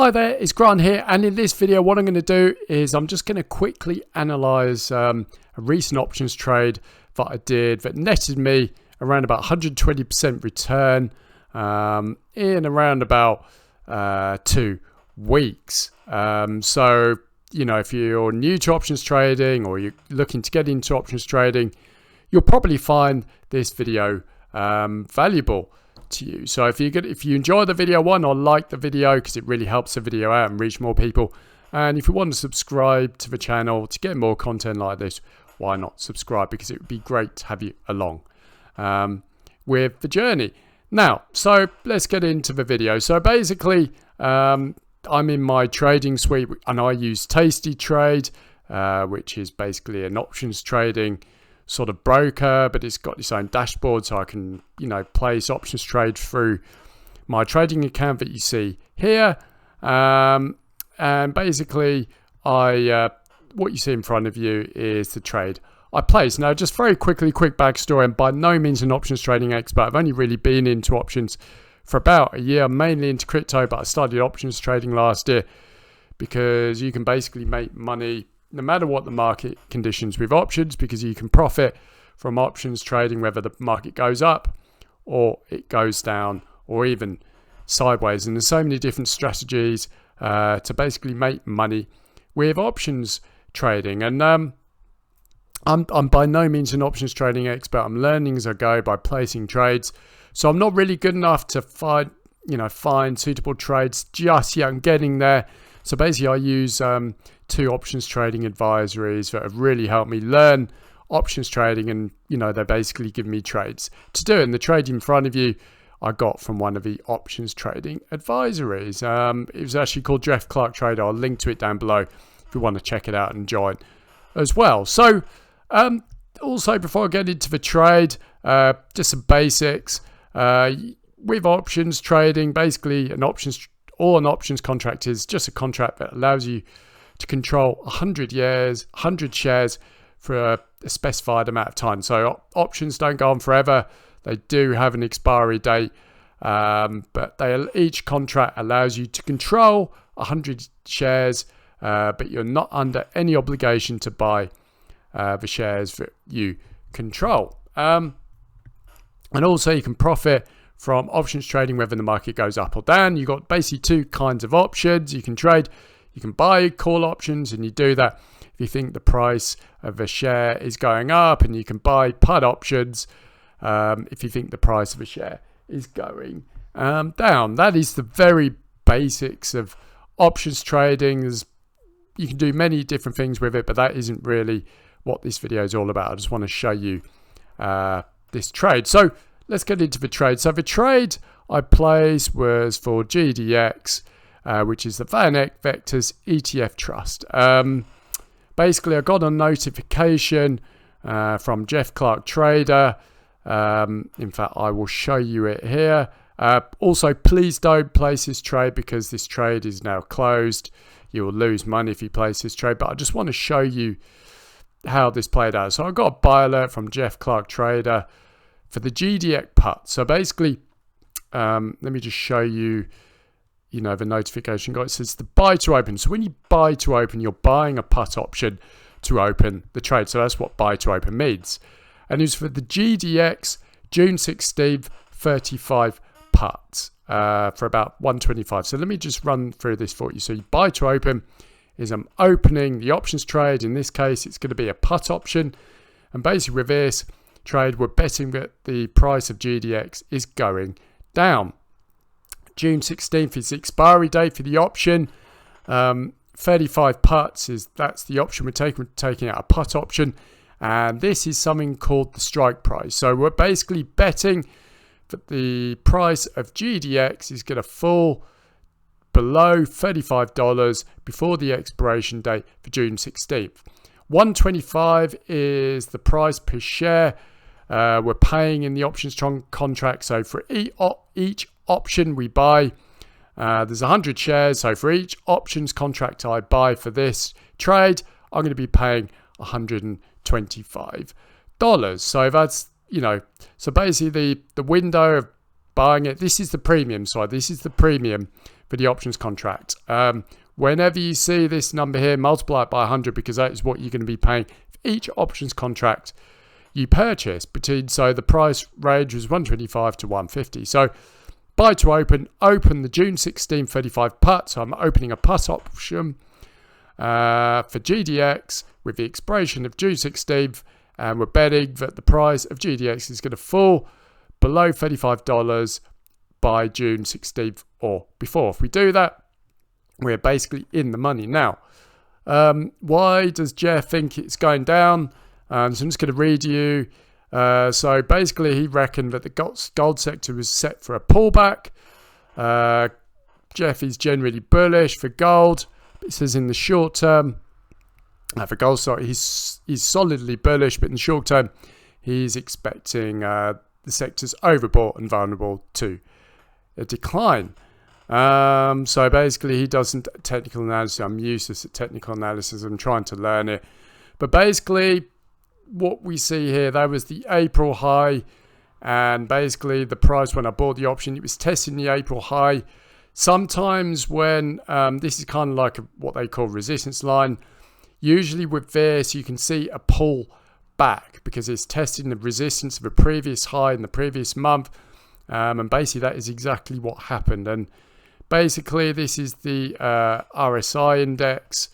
Hi there, it's Grant here, and in this video what I'm going to do is I'm just going to quickly analyze a recent options trade that I did that netted me around about 120% return in around about 2 weeks. So, you know, if you're new to options trading or you're looking to get into options trading, you'll probably find this video valuable to you. So if you enjoy the video, why not like the video, because it really helps the video out and reach more people. And if you want to subscribe to the channel to get more content like this, why not subscribe, because it would be great to have you along with the journey. Now, so let's get into the video. So basically, I'm in my trading suite and I use tastytrade, which is basically an options trading sort of broker, but it's got its own dashboard, so I can, you know, place options trade through my trading account that you see here. And basically, what you see in front of you is the trade I place. Now, just very quickly, quick backstory. I'm by no means an options trading expert. I've only really been into options for about a year, mainly into crypto, but I started options trading last year because you can basically make money no matter what the market conditions with options, because you can profit from options trading whether the market goes up or it goes down or even sideways. And there's so many different strategies to basically make money with options trading. And I'm by no means an options trading expert. I'm learning as I go by placing trades. So I'm not really good enough to find suitable trades just yet. I'm getting there. So basically, I use 2 options trading advisories that have really helped me learn options trading, and they basically give me trades to do. And the trade in front of you, I got from one of the options trading advisories. It was actually called Jeff Clark Trader. I'll link to it down below if you want to check it out and join as well. So also, before I get into the trade, just some basics. With options trading, basically an options contract is just a contract that allows you to control 100 shares for a specified amount of time. So options don't go on forever. They do have an expiry date, but each contract allows you to control 100 shares, but you're not under any obligation to buy the shares that you control. And also you can profit from options trading whether the market goes up or down. You've got basically 2 kinds of options you can trade. You can buy call options, and you do that if you think the price of a share is going up, and you can buy put options if you think the price of a share is going down. That is the very basics of options trading. You can do many different things with it, but that isn't really what this video is all about. I just want to show you this trade. So let's get into the trade. So the trade I placed was for GDX, which is the VanEck Vectors ETF Trust. Basically, I got a notification from Jeff Clark Trader. In fact, I will show you it here. Also, please don't place this trade because this trade is now closed. You will lose money if you place this trade, but I just want to show you how this played out. So I got a buy alert from Jeff Clark Trader for the GDX put. So basically, let me just show you, the notification. It says the buy to open. So when you buy to open, you're buying a put option to open the trade. So that's what buy to open means. And it's for the GDX June 16th 35 puts for about 125. So let me just run through this for you. So you buy to open is I'm opening the options trade. In this case, it's going to be a put option. And basically with this trade, we're betting that the price of GDX is going down. June 16th is the expiry date for the option. 35 puts that's the option we're taking. We're taking out a put option, and this is something called the strike price. So we're basically betting that the price of GDX is going to fall below $35 before the expiration date for June 16th. 125 is the price per share we're paying in the options contract. So for each option we buy, there's 100 shares. So for each options contract I buy for this trade, I'm going to be paying $125. So that's, so basically the window of buying it. This is the premium side. This is the premium for the options contract. Whenever you see this number here, multiply it by 100 because that is what you're going to be paying for each options contract you purchase. So the price range was 125 to 150. So buy to open the June 16 35 put. So I'm opening a put option for GDX with the expiration of June 16th, and we're betting that the price of GDX is going to fall below $35 by June 16th or before. If we do that, we're basically in the money. Now, why does Jeff think it's going down? So I'm just going to read you. So basically, he reckoned that the gold sector was set for a pullback. Jeff is generally bullish for gold. It says in the short term, for gold, sorry, he's solidly bullish, but in the short term, he's expecting the sector's overbought and vulnerable to a decline. So basically, he doesn't technical analysis. I'm useless at technical analysis. I'm trying to learn it. But basically, what we see here, that was the April high. And basically, the price when I bought the option, it was testing the April high. Sometimes when this is kind of like what they call resistance line. Usually with this, you can see a pull back because it's testing the resistance of a previous high in the previous month. And basically, that is exactly what happened. And basically, this is the RSI index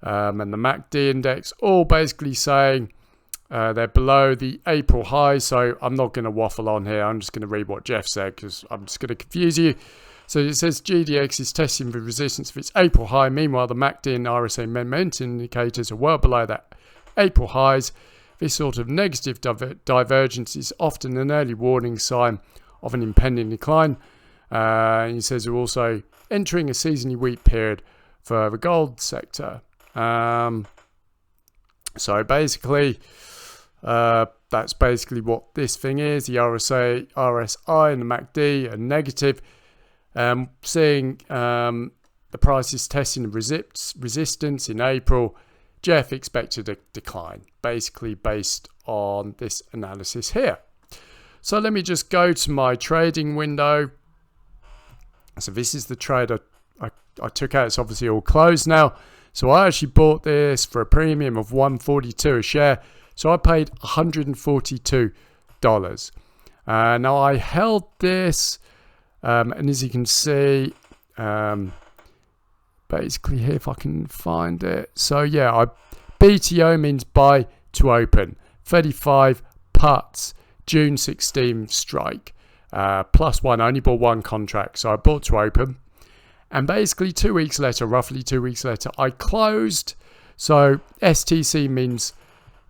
and the MACD index, all basically saying they're below the April high. So I'm not going to waffle on here. I'm just going to read what Jeff said because I'm just going to confuse you. So it says GDX is testing the resistance of its April high. Meanwhile, the MACD and RSI momentum indicators are well below that April highs. This sort of negative divergence is often an early warning sign of an impending decline. He says we're also entering a seasonally weak period for the gold sector. So basically, that's basically what this thing is. The RSI and the MACD are negative. Seeing the price is testing the resistance in April, Jeff expected a decline, basically based on this analysis here. So let me just go to my trading window. So this is the trade I took out. It's obviously all closed now. So I actually bought this for a premium of $142 a share. So I paid $142. Now I held this. And as you can see, basically here, if I can find it. So yeah, BTO means buy to open. 35 puts, June 16 strike, +1. I only bought one contract, so I bought to open. And basically 2 weeks later, roughly 2 weeks later, I closed. So STC means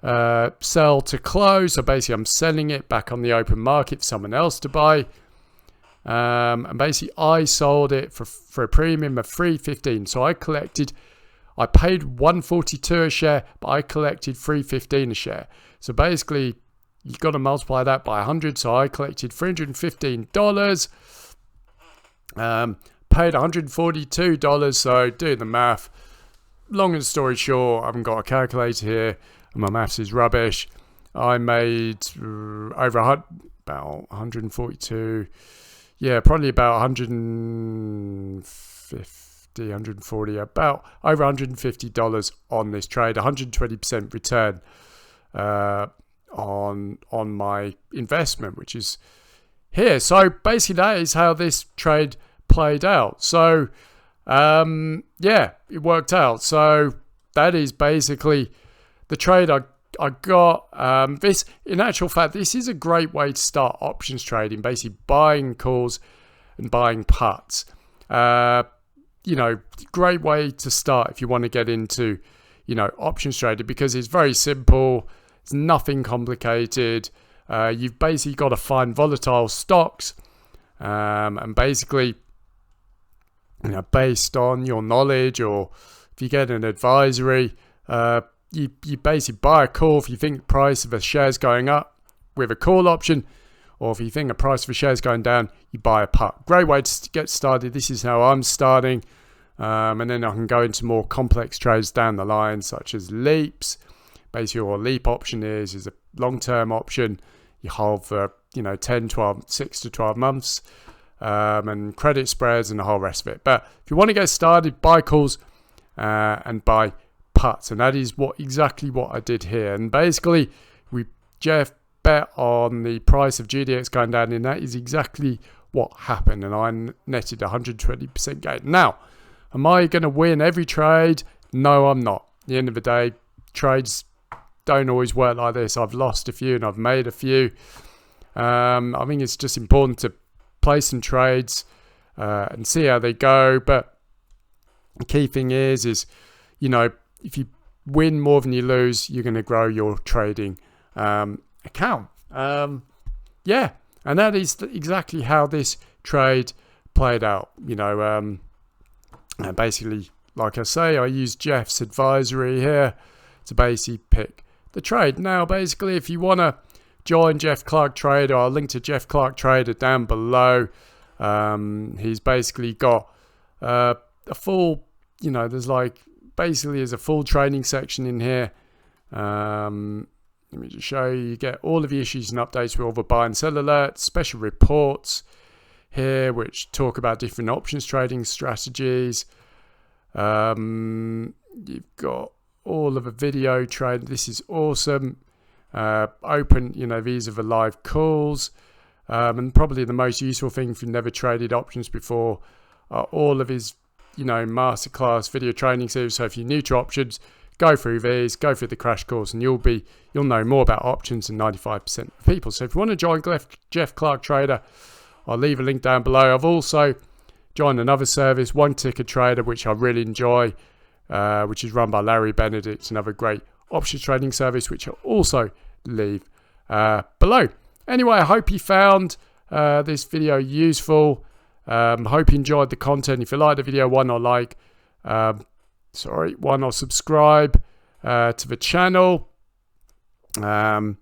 sell to close. So basically I'm selling it back on the open market for someone else to buy. And basically I sold it for a premium of $3.15. So I paid $142 a share, but I collected $3.15 a share. So basically you've got to multiply that by 100. So I collected $315, paid $142. So do the math. Long story short, I haven't got a calculator here and my maths is rubbish. I made over about 142. Yeah, probably about 150, 140, about over $150 on this trade, 120% return on my investment, which is here. So basically that is how this trade played out. So yeah, it worked out. So that is basically the trade I got. This, in actual fact, this is a great way to start options trading, basically buying calls and buying puts. You know, great way to start if you want to get into, you know, options trading, because it's very simple. It's nothing complicated. You've basically got to find volatile stocks, and basically, you know, based on your knowledge, or if you get an advisory, you basically buy a call if you think the price of a share is going up with a call option, or if you think the price of a share is going down, you buy a put. Great way to get started. This is how I'm starting, and then I can go into more complex trades down the line, such as leaps. Basically, what a leap option is a long-term option. You hold for 10, 12, 6 to 12 months, and credit spreads and the whole rest of it. But if you want to get started, buy calls and buy puts, and that is exactly what I did here. And basically, Jeff bet on the price of GDX going down, and that is exactly what happened, and I netted 120% gain. Now, am I going to win every trade? No, I'm not. At the end of the day, trades don't always work like this. I've lost a few and I've made a few. I think it's just important to play some trades and see how they go. But the key thing is if you win more than you lose, you're going to grow your trading account. Yeah, and that is exactly how this trade played out. And basically, like I say, I used Jeff's advisory here to basically pick the trade. Now, basically, if you want to join Jeff Clark Trader, I'll link to Jeff Clark Trader down below. He's basically got a full, there's a full trading section in here. Let me just show you. You get all of the issues and updates with all the buy and sell alerts, special reports here, which talk about different options trading strategies. You've got all of the video trade. This is awesome. Open, these are the live calls. And probably the most useful thing if you've never traded options before are all of his, masterclass video training series. So if you're new to options, go through these, go through the crash course, and you'll know more about options than 95% of people. So if you want to join Jeff Clark Trader, I'll leave a link down below. I've also joined another service, One Ticker Trader, which I really enjoy, which is run by Larry Benedict, another great options trading service, which I'll also leave below. Anyway, I hope you found this video useful. Hope you enjoyed the content. If you like the video, why not subscribe to the channel to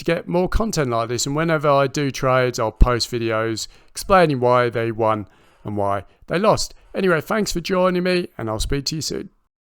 get more content like this. And whenever I do trades, I'll post videos explaining why they won and why they lost. Anyway, thanks for joining me, and I'll speak to you soon.